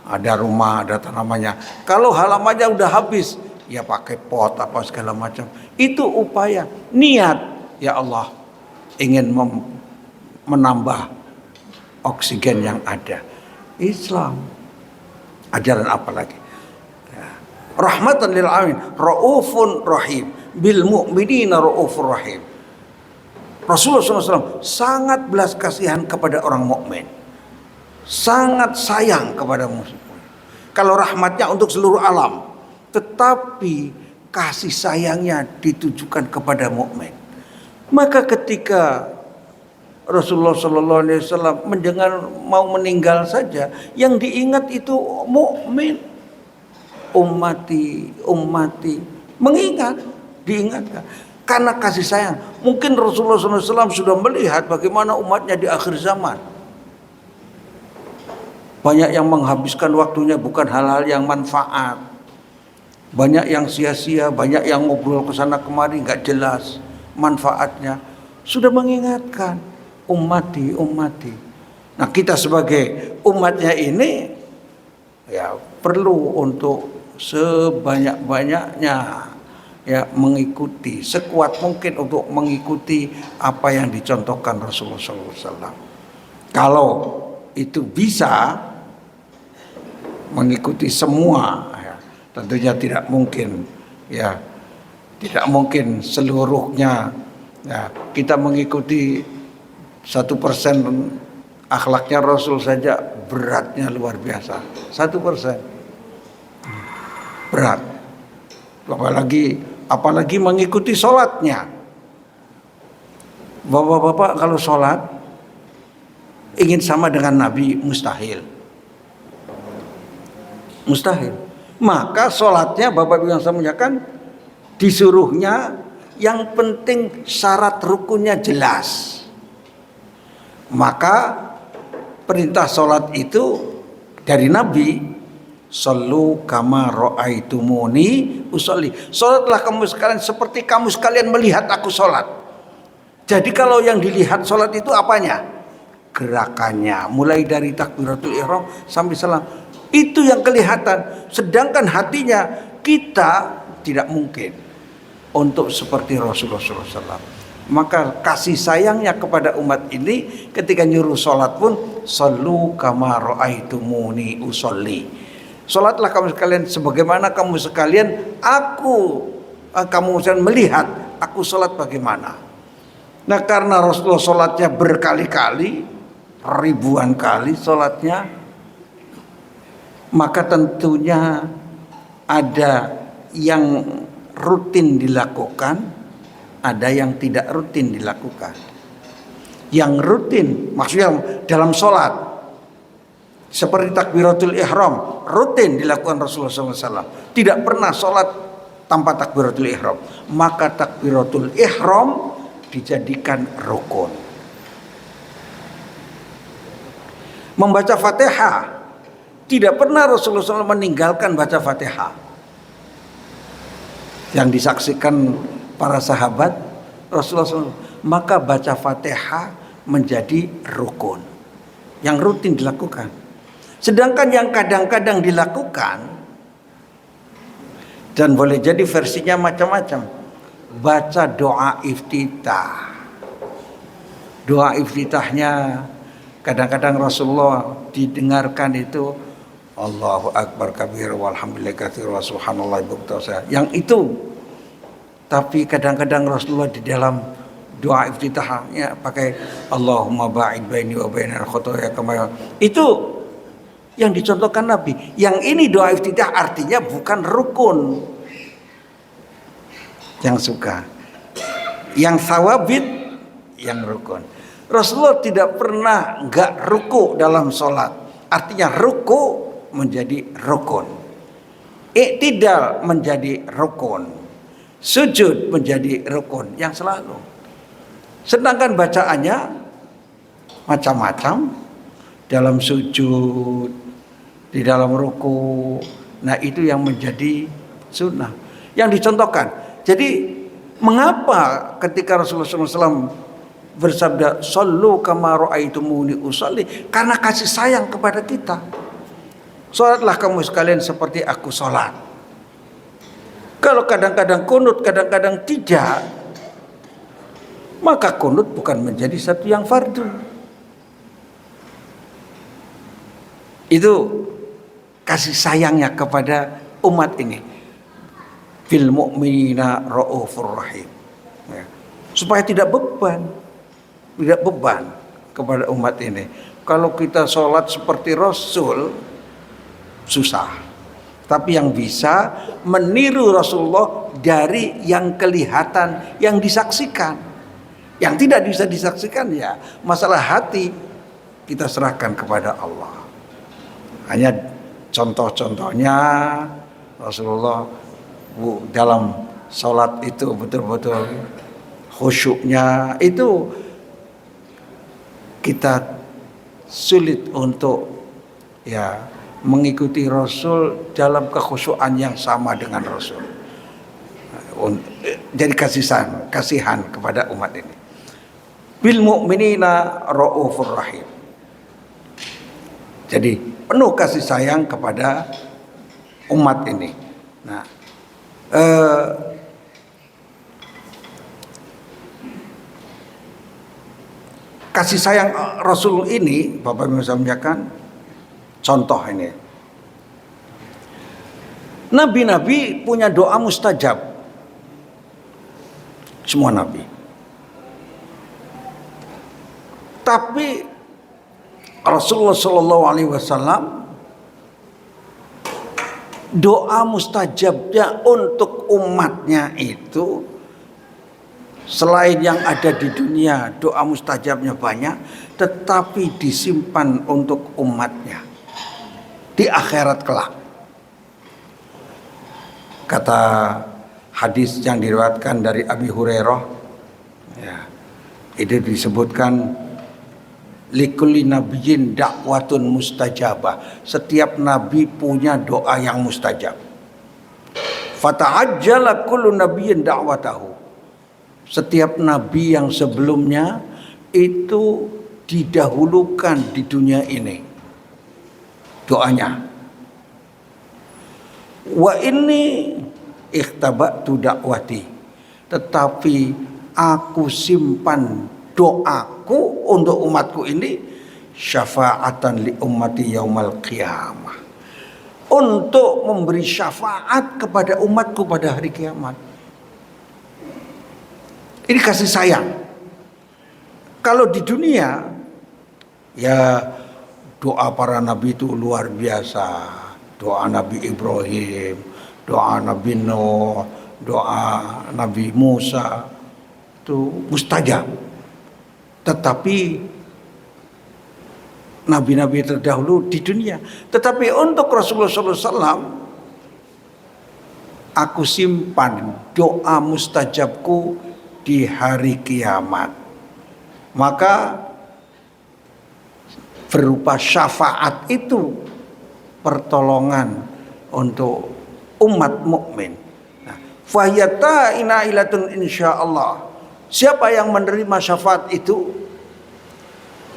S2: ada rumah, ada tanamannya, kalau halamannya udah habis, ya pakai pot apa segala macam. Itu upaya, niat, ya Allah ingin menambah oksigen yang ada. Islam, ajaran apa lagi? Ya. Rahmatan lil alamin, raufun rahim, bil mu'minina raufur rahim. Rasulullah SAW sangat belas kasihan kepada orang mukmin, sangat sayang kepada muslim. Kalau rahmatnya untuk seluruh alam, tetapi kasih sayangnya ditujukan kepada mukmin. Maka ketika Rasulullah SAW mendengar mau meninggal saja, yang diingat itu mukmin. Ummati, mengingat, diingatkan. Karena kasih sayang. Mungkin Rasulullah SAW sudah melihat bagaimana umatnya di akhir zaman. Banyak yang menghabiskan waktunya bukan hal-hal yang manfaat. Banyak yang sia-sia, banyak yang ngobrol ke sana kemari nggak jelas manfaatnya. Sudah mengingatkan, ummati. Nah, kita sebagai umatnya ini ya perlu untuk sebanyak-banyaknya ya mengikuti, sekuat mungkin untuk mengikuti apa yang dicontohkan Rasulullah SAW. Kalau itu bisa mengikuti semua, ya, tentunya tidak mungkin, ya tidak mungkin seluruhnya. Ya, kita mengikuti 1% akhlaknya Rasul saja beratnya luar biasa. 1% berat. Apalagi mengikuti sholatnya. Bapak-bapak kalau sholat ingin sama dengan Nabi, mustahil. Maka sholatnya Bapak yang saya muliakan, disuruhnya yang penting syarat rukunnya jelas. Maka perintah sholat itu dari Nabi, sallu kama ra'aitumuni usolli. Sholatlah kamu sekalian seperti kamu sekalian melihat aku sholat. Jadi kalau yang dilihat sholat itu apanya? Gerakannya, mulai dari takbiratul ihram sampai salam. Itu yang kelihatan. Sedangkan hatinya kita tidak mungkin untuk seperti Rasulullah SAW. Maka kasih sayangnya kepada umat ini ketika nyuruh sholat pun, sallu kama ra'aitumuni usolli. Sholatlah kamu sekalian sebagaimana kamu sekalian kamu sekalian melihat aku sholat bagaimana. Nah, karena Rasulullah sholatnya berkali-kali, ribuan kali sholatnya, maka tentunya ada yang rutin dilakukan, ada yang tidak rutin dilakukan. Yang rutin maksudnya dalam sholat seperti takbiratul ihram rutin dilakukan Rasulullah SAW. Tidak pernah sholat tanpa takbiratul ihram. Maka takbiratul ihram dijadikan rukun. Membaca Fatihah Tidak pernah Rasulullah SAW meninggalkan baca Fatihah. Yang disaksikan para sahabat Rasulullah SAW, maka baca Fatihah menjadi rukun yang rutin dilakukan. Sedangkan yang kadang-kadang dilakukan, dan boleh jadi versinya macam-macam, baca doa iftitah. Doa iftitahnya kadang-kadang Rasulullah didengarkan itu Allahu Akbar kabir walhamdulillah katsir wa subhanallah buktasa. Yang itu. Tapi kadang-kadang Rasulullah di dalam doa iftitahnya pakai Allahumma ba'id baini wa bainal khotoya kama. Itu yang dicontohkan Nabi. Yang ini doa iftitah artinya bukan rukun. Yang suka. Yang sawabit, yang rukun. Rasulullah tidak pernah enggak ruku dalam sholat. Artinya ruku menjadi rukun. Iktidal menjadi rukun. Sujud menjadi rukun yang selalu. Sedangkan bacaannya macam-macam. Dalam sujud, di dalam ruku. Nah itu yang menjadi sunnah. Yang dicontohkan. Jadi mengapa ketika Rasulullah SAW bersabda sallu kama ra'aitumuni usalli, karena kasih sayang kepada kita. Salatlah kamu sekalian seperti aku salat. Kalau kadang-kadang kunut, kadang-kadang tidak, maka kunut bukan menjadi satu yang fardu. Itu kasih sayangnya kepada umat ini. Bil mu'minina raufur rahim. Ya. Supaya tidak beban kepada umat ini. Kalau kita sholat seperti Rasul, susah. Tapi yang bisa meniru Rasulullah dari yang kelihatan, yang disaksikan. Yang tidak bisa disaksikan ya masalah hati, kita serahkan kepada Allah. Hanya contoh-contohnya Rasulullah dalam sholat itu betul-betul khusyuknya itu kita sulit untuk ya mengikuti Rasul dalam kekhusyukan yang sama dengan Rasul. Jadi kasihan kepada umat ini. Bil mu'minina raufur rahim. Jadi penuh kasih sayang kepada umat ini. Nah, kasih sayang Rasul ini, Bapak Ibu sampaikan contoh ini. Nabi-nabi punya doa mustajab. Semua nabi. Tapi Rasulullah SAW doa mustajabnya untuk umatnya itu selain yang ada di dunia doa mustajabnya banyak, tetapi disimpan untuk umatnya di akhirat kelak. Kata hadis yang diriwayatkan dari Abi Hurairah, ya, itu disebutkan likulli nabiyyin da'watun mustajabah. Setiap nabi punya doa yang mustajab. Fata'ajjala kullu nabiyyin da'watahu. Setiap nabi yang sebelumnya itu didahulukan di dunia ini doanya. Wa inni ikhtabatu da'wati. Tetapi aku simpan doaku untuk umatku ini syafa'atan li ummati yaumal qiyamah, untuk memberi syafaat kepada umatku pada hari kiamat. Ini kasih sayang. Kalau di dunia ya doa para nabi itu luar biasa. Doa Nabi Ibrahim, doa Nabi Nuh, doa Nabi Musa itu mustajab. Tetapi nabi-nabi terdahulu di dunia. Tetapi untuk Rasulullah SAW, aku simpan doa mustajabku di hari kiamat. Maka berupa syafaat itu pertolongan untuk umat mukmin. Nah, fahyata inailatun insyaallah. Siapa yang menerima syafaat itu?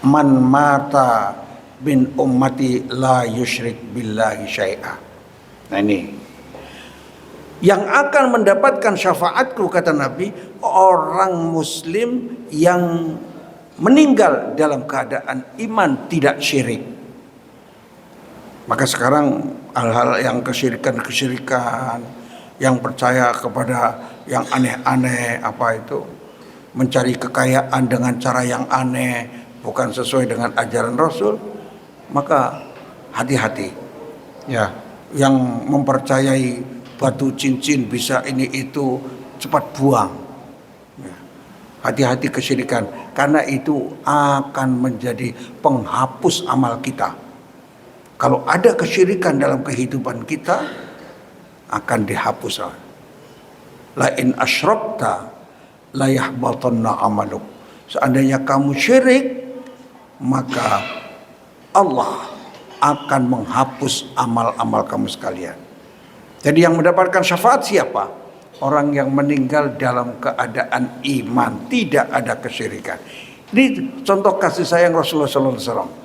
S2: Man mata bin ummati la yusyrik billahi syai'a. Nah ini yang akan mendapatkan syafaatku, kata Nabi, orang muslim yang meninggal dalam keadaan iman tidak syirik. Maka sekarang hal-hal yang kesyirikan, yang percaya kepada yang aneh-aneh, apa itu, mencari kekayaan dengan cara yang aneh, bukan sesuai dengan ajaran Rasul, maka hati-hati. Ya, yang mempercayai batu cincin bisa ini itu, cepat buang. Ya, hati-hati kesyirikan, karena itu akan menjadi penghapus amal kita. Kalau ada kesyirikan dalam kehidupan kita, akan dihapus. La in asyrakta la yahbatanna amaluk. Seandainya kamu syirik, maka Allah akan menghapus amal-amal kamu sekalian. Jadi yang mendapatkan syafaat siapa? Orang yang meninggal dalam keadaan iman, tidak ada kesyirikan. Ini contoh kasih sayang Rasulullah SAW.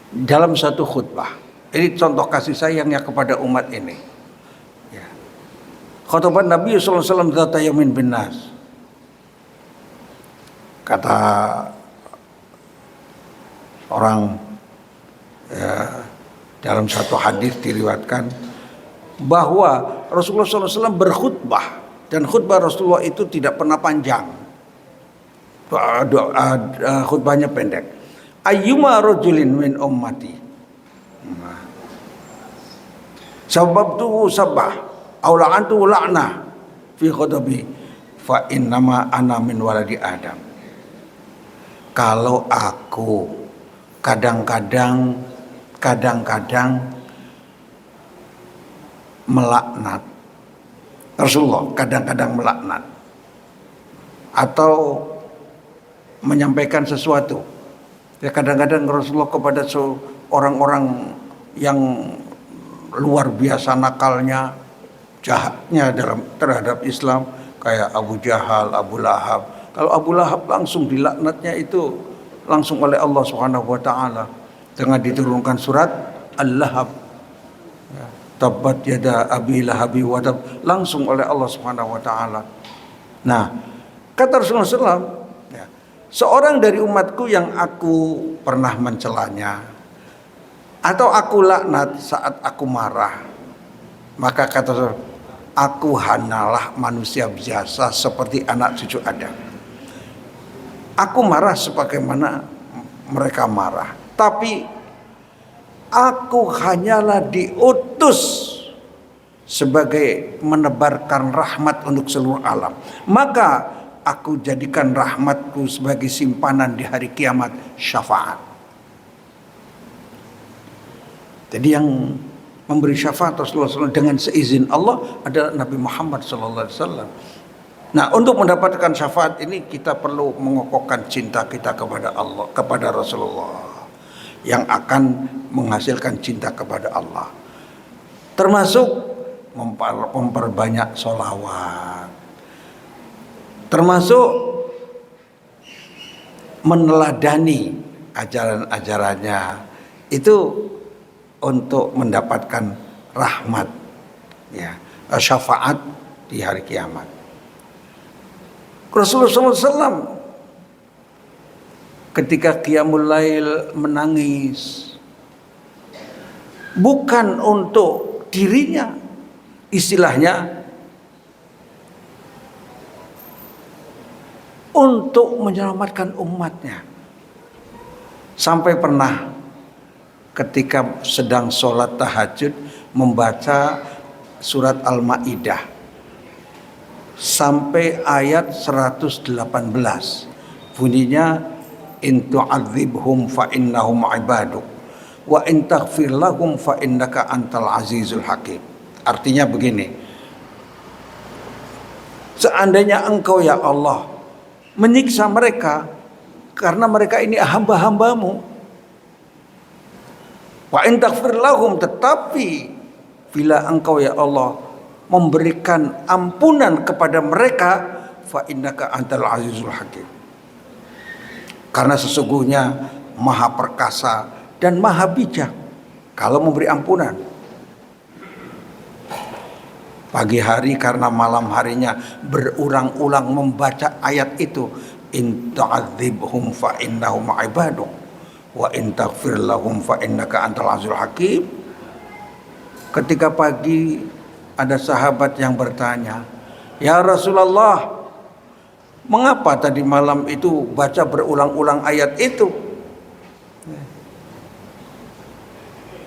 S2: Dalam satu khutbah, ini contoh kasih sayangnya kepada umat ini. Ya. Khutbah Nabi SAW dzata yamin bin nas. Kata orang, ya, dalam satu hadis diriwayatkan bahwa Rasulullah SAW berkhutbah, dan khutbah Rasulullah itu tidak pernah panjang, khutbahnya pendek. Ayyuma rajulin min ummati sababtu sabah aw la'antu la'na fi khutbi fa innama ana min waladi Adam. Kalau aku kadang-kadang melaknat Rasulullah, kadang-kadang melaknat atau menyampaikan sesuatu, ya kadang-kadang Rasulullah kepada orang-orang yang luar biasa nakalnya, jahatnya terhadap Islam, kayak Abu Jahal, Abu Lahab. Kalau Abu Lahab langsung dilaknatnya itu langsung oleh Allah Subhanahu wa taala dengan diturunkan surat Al-Lahab. Ya, tabbat yada abi lahabi wa tab, langsung oleh Allah Subhanahu wa taala. Nah, kata Rasulullah SAW, ya, seorang dari umatku yang aku pernah mencelanya atau aku laknat saat aku marah, maka kata Rasulullah, aku hanyalah manusia biasa seperti anak cucu Adam. Aku marah sebagaimana mereka marah, tapi aku hanyalah diutus sebagai menebarkan rahmat untuk seluruh alam. Maka aku jadikan rahmatku sebagai simpanan di hari kiamat, syafaat. Jadi yang memberi syafaat Rasulullah SAW dengan seizin Allah adalah Nabi Muhammad SAW. Nah, untuk mendapatkan syafaat ini kita perlu mengokohkan cinta kita kepada Allah, kepada Rasulullah, yang akan menghasilkan cinta kepada Allah. Termasuk memperbanyak sholawat, termasuk meneladani ajaran-ajarannya, itu untuk mendapatkan rahmat, ya, syafaat di hari kiamat. Rasulullah SAW ketika qiyamul lail menangis, bukan untuk dirinya, istilahnya untuk menyelamatkan umatnya. Sampai pernah ketika sedang sholat tahajud membaca surat Al-Ma'idah sampai ayat 118, bunyinya in tu'adzibhum fa innahum ibaduk wa in taghfir lahum fa innaka antal azizul hakim. Artinya begini, seandainya engkau ya Allah menyiksa mereka karena mereka ini hamba-hambamu, Wa in taghfir lahum, tetapi bila engkau ya Allah memberikan ampunan kepada mereka, fa innaka antal azizul hakim. Karena sesungguhnya maha perkasa dan maha bijak kalau memberi ampunan. Pagi hari karena malam harinya berulang-ulang membaca ayat itu, in ta'adzibhum fa innahum ibaduk wa in taghfir lahum fa innaka antal azizul hakim. Ketika pagi ada sahabat yang bertanya, "Ya Rasulullah, mengapa tadi malam itu baca berulang-ulang ayat itu?"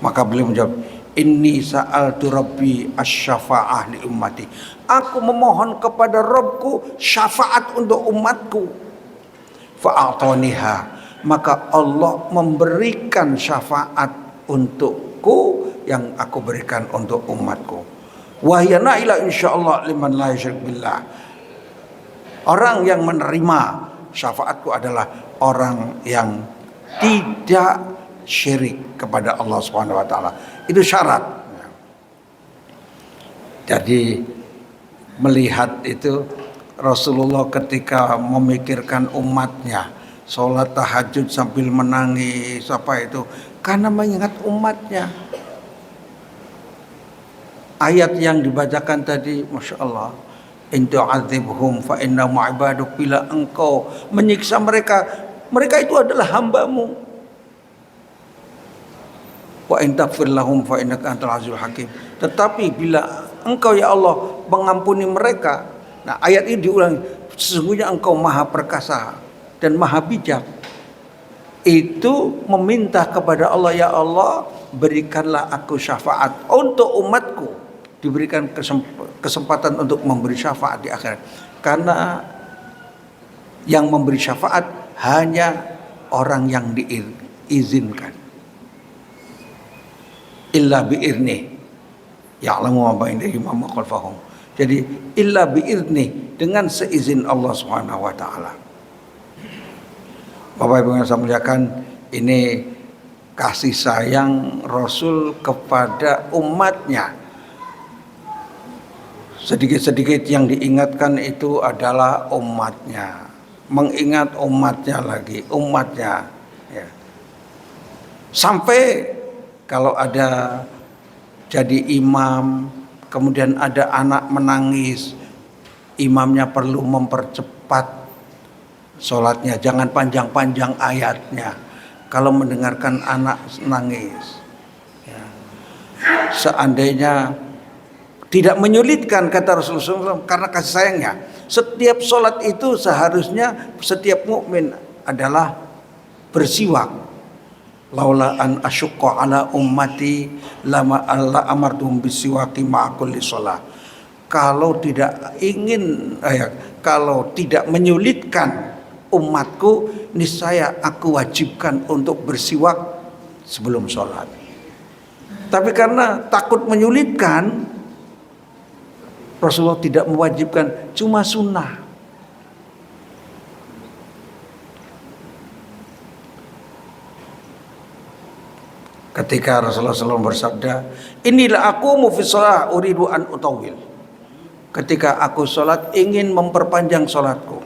S2: Maka beliau menjawab, "Inni sa'altu Rabbi asy-syafa'ah li ummati." Aku memohon kepada Rabbku syafaat untuk umatku. Fa'ataniha, maka Allah memberikan syafaat untukku yang aku berikan untuk umatku. Wa hiya naila insyaallah liman la yusyrik billah. Orang yang menerima syafaatku adalah orang yang tidak syirik kepada Allah Subhanahu wa taala. Itu syarat. Jadi melihat itu Rasulullah ketika memikirkan umatnya, sholat tahajud sambil menangis apa itu, karena mengingat umatnya. Ayat yang dibacakan tadi, Masya Allah, in tu'adzibhum fa innahum ibaduk, bila engkau menyiksa mereka, mereka itu adalah hambamu. Wa in taghfir lahum fa innaka antal azizul hakim. Tetapi bila engkau ya Allah mengampuni mereka, nah ayat ini diulang, sesungguhnya engkau maha perkasa dan maha bijak. Itu meminta kepada Allah, ya Allah berikanlah aku syafaat untuk umatku, diberikan kesempatan untuk memberi syafaat di akhirat. Karena yang memberi syafaat hanya orang yang diizinkan. Illa bi'irni ya'lamu ma baina aydihim wa ma khalfahum. Jadi illa bi'irni, dengan seizin Allah Subhanahu wa taala. Bapak Ibu yang saya muliakan, ini kasih sayang Rasul kepada umatnya. Sedikit-sedikit yang diingatkan itu adalah umatnya, mengingat umatnya lagi, umatnya ya. Sampai kalau ada jadi imam, kemudian ada anak menangis, imamnya perlu mempercepat sholatnya, jangan panjang-panjang ayatnya. Kalau mendengarkan anak nangis, ya. Seandainya tidak menyulitkan, kata Rasulullah SAW, karena kasih sayangnya, setiap sholat itu seharusnya setiap mukmin adalah bersiwak. Laula an asyqa ala ummati lama alla amartum bisiwaki ma'a kulli shalah. Kalau tidak ingin kalau tidak menyulitkan umatku, niscaya aku wajibkan untuk bersiwak sebelum sholat. Tapi karena takut menyulitkan, Rasulullah tidak mewajibkan, cuma sunnah. Ketika Rasulullah SAW bersabda, inilah aku mufisalah uridu an utawil. Ketika aku sholat ingin memperpanjang sholatku.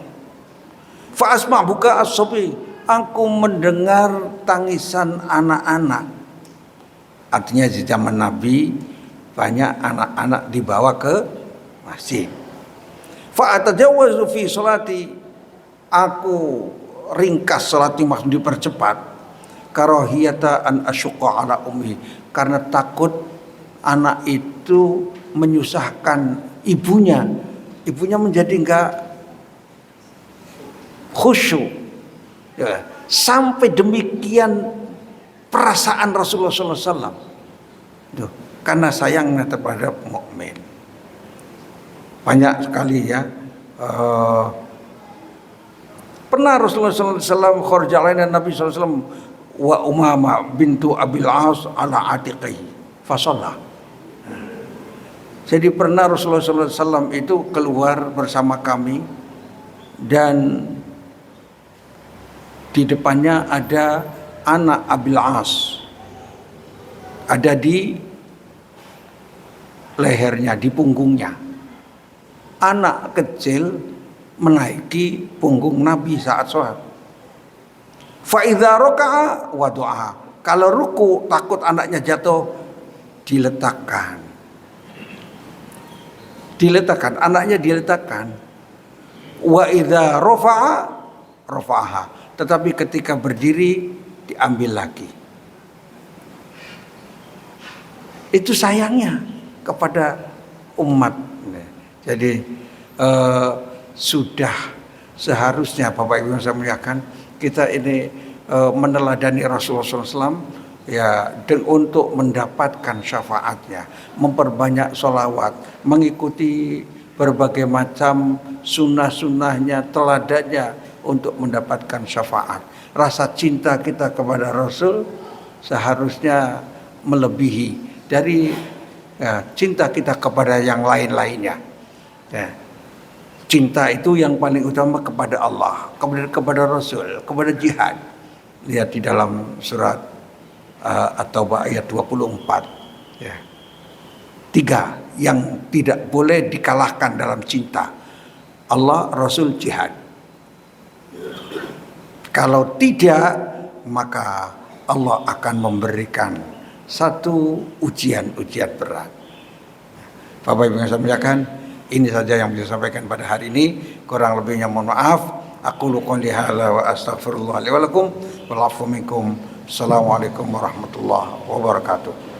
S2: Fa asma buka as-sobi, aku mendengar tangisan anak-anak. Artinya di zaman Nabi banyak anak-anak dibawa ke masjid. Fa atajawwazu fi sholati, aku ringkas sholatnya, maksud dipercepat. Karahiyata an asyqa ala ummi, karena takut anak itu menyusahkan ibunya. Ibunya menjadi enggak khusyuk. Ya, sampai demikian perasaan Rasulullah SAW. Duh, karena sayangnya terhadap mukmin. Banyak sekali ya. Pernah Rasulullah SAW kharaja alaina Nabi SAW wa Umamah bintu Abil As ala atiqihi fasalla. Jadi pernah Rasulullah SAW itu keluar bersama kami dan di depannya ada anak Abil As. ada di lehernya, di punggungnya. Anak kecil menaiki punggung Nabi saat sholat. Fa idza raka'a wa du'a. Kalau ruku takut anaknya jatuh, diletakkan. Diletakkan, anaknya diletakkan. Wa idza rafa'a rafa'aha. Tetapi ketika berdiri diambil lagi. Itu sayangnya kepada umat. Jadi sudah seharusnya Bapak Ibu yang saya muliakan, kita ini meneladani Rasulullah SAW ya, untuk mendapatkan syafaatnya, memperbanyak sholawat, mengikuti berbagai macam sunnah-sunnahnya, teladannya untuk mendapatkan syafaat. Rasa cinta kita kepada Rasul seharusnya melebihi dari cinta kita kepada yang lain-lainnya. Ya. Cinta itu yang paling utama kepada Allah, kepada Rasul, kepada jihad. Lihat di dalam surat At-Taubah ayat 24. Ya. 3 yang tidak boleh dikalahkan dalam cinta: Allah, Rasul, jihad. Kalau tidak, maka Allah akan memberikan satu ujian-ujian berat. Bapak Ibu yang saya muliakan, ini saja yang bisa sampaikan pada hari ini. Kurang lebihnya mohon maaf. Aku qouli hadza wa astaghfirullah li wa lakum wal 'afwu minkum. Assalamualaikum warahmatullahi wabarakatuh.